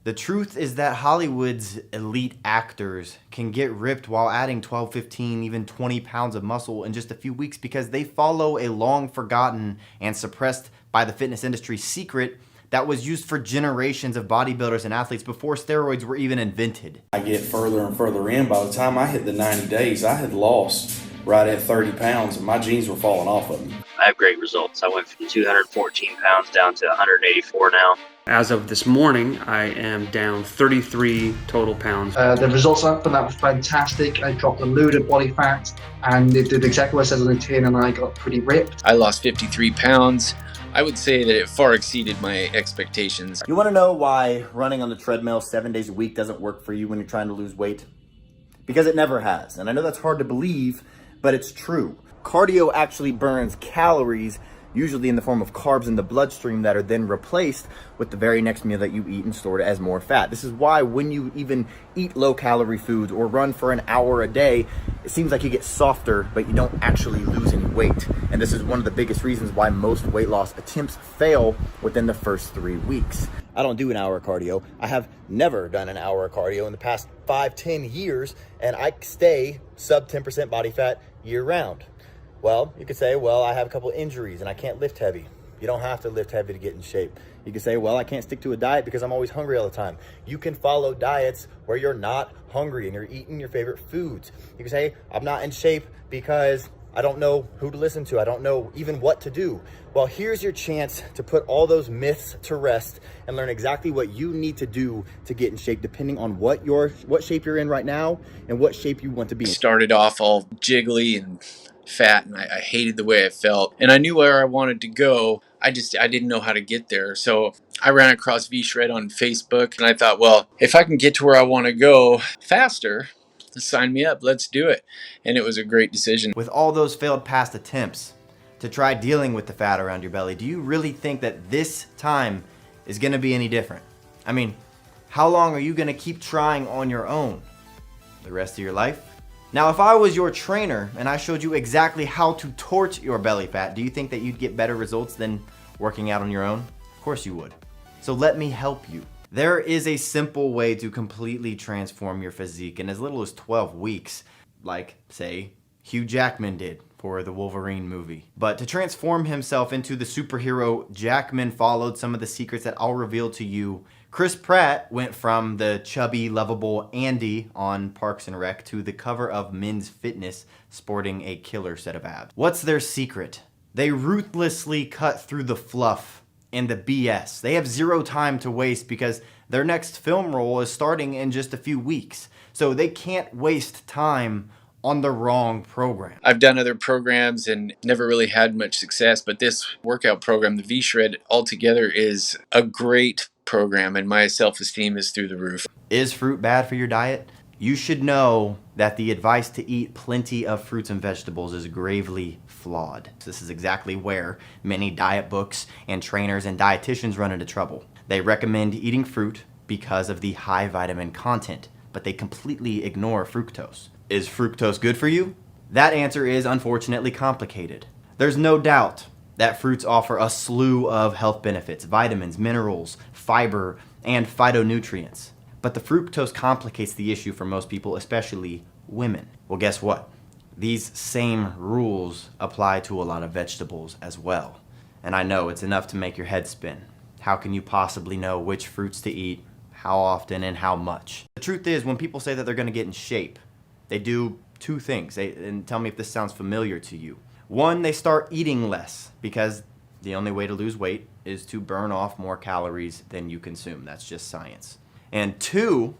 The truth is that Hollywood's elite actors can get ripped while adding 12, 15, even 20 pounds of muscle in just a few weeks because they follow a long forgotten and suppressed by the fitness industry secret that was used for generations of bodybuilders and athletes before steroids were even invented. I get further and further in. By the time I hit the 90 days, I had lost right at 30 pounds and my jeans were falling off of me. I have great results. I went from 214 pounds down to 184 now. As of this morning, I am down 33 total pounds. The results from that were fantastic. I dropped a load of body fat and it did exactly what it says on the tin, and I got pretty ripped. I lost 53 pounds. I would say that it far exceeded my expectations. You want to know why running on the treadmill 7 days a week doesn't work for you when you're trying to lose weight? Because it never has. And I know that's hard to believe, but it's true. Cardio actually burns calories, usually in the form of carbs in the bloodstream that are then replaced with the very next meal that you eat and stored as more fat. This is why when you even eat low-calorie foods or run for an hour a day, it seems like you get softer, but you don't actually lose any weight. And this is one of the biggest reasons why most weight loss attempts fail within the first 3 weeks. I don't do an hour of cardio. I have never done an hour of cardio in the past 5-10 years, and I stay sub 10% body fat year round. Well, you could say, well, I have a couple injuries and I can't lift heavy. You don't have to lift heavy to get in shape. You can say, well, I can't stick to a diet because I'm always hungry all the time. You can follow diets where you're not hungry and you're eating your favorite foods. You can say, I'm not in shape because I don't know who to listen to. I don't know even what to do. Well, here's your chance to put all those myths to rest and learn exactly what you need to do to get in shape, depending on what shape you're in right now and what shape you want to be. Started off all jiggly and fat, and I hated the way I felt, and I knew where I wanted to go. I didn't know how to get there. So I ran across V-Shred on Facebook, and I thought, well, if I can get to where I want to go faster, sign me up, let's do it. And it was a great decision. With all those failed past attempts to try dealing with the fat around your belly, do you really think that this time is going to be any different? I mean, how long are you going to keep trying on your own? The rest of your life? Now, if I was your trainer and I showed you exactly how to torch your belly fat, do you think that you'd get better results than working out on your own? Of course you would. So let me help you. There is a simple way to completely transform your physique in as little as 12 weeks, like, say, Hugh Jackman did for the Wolverine movie. But to transform himself into the superhero, Jackman followed some of the secrets that I'll reveal to you. Chris Pratt went from the chubby, lovable Andy on Parks and Rec to the cover of Men's Fitness sporting a killer set of abs. What's their secret? They ruthlessly cut through the fluff and the BS. They have zero time to waste because their next film role is starting in just a few weeks. So they can't waste time on the wrong program. I've done other programs and never really had much success, but this workout program, the V-Shred, altogether is a great program, and my self-esteem is through the roof. Is fruit bad for your diet? You should know that the advice to eat plenty of fruits and vegetables is gravely flawed. This is exactly where many diet books and trainers and dietitians run into trouble. They recommend eating fruit because of the high vitamin content, but they completely ignore fructose. Is fructose good for you? That answer is unfortunately complicated. There's no doubt that fruits offer a slew of health benefits, vitamins, minerals, fiber, and phytonutrients. But the fructose complicates the issue for most people, especially women. Well, guess what? These same rules apply to a lot of vegetables as well. And I know it's enough to make your head spin. How can you possibly know which fruits to eat, how often, and how much? The truth is, when people say that they're gonna get in shape, they do two things. And tell me if this sounds familiar to you. One, they start eating less because the only way to lose weight is to burn off more calories than you consume. That's just science. And two,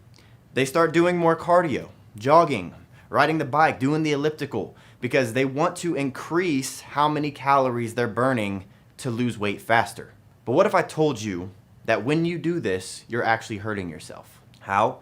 they start doing more cardio, jogging, riding the bike, doing the elliptical, because they want to increase how many calories they're burning to lose weight faster. But what if I told you that when you do this, you're actually hurting yourself? How?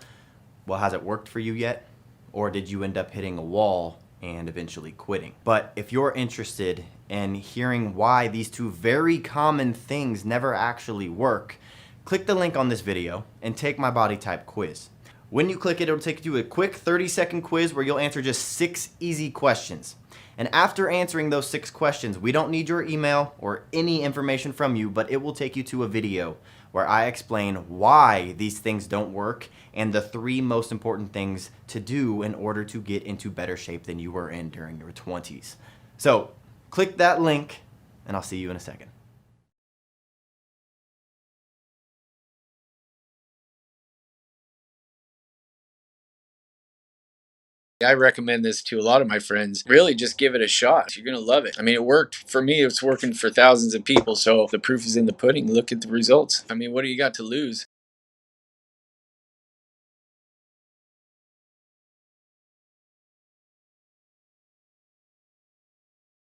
Well, has it worked for you yet? Or did you end up hitting a wall and eventually quitting? But if you're interested in hearing why these two very common things never actually work, click the link on this video and take my body type quiz. When you click it, it'll take you to a quick 30-second quiz where you'll answer just 6 easy questions. And after answering those 6 questions, we don't need your email or any information from you, but it will take you to a video where I explain why these things don't work and the 3 most important things to do in order to get into better shape than you were in during your 20s. So click that link and I'll see you in a second. I recommend this to a lot of my friends. Really, just give it a shot. You're going to love it. I mean, it worked for me. It's working for thousands of people. So the proof is in the pudding. Look at the results. I mean, what do you got to lose?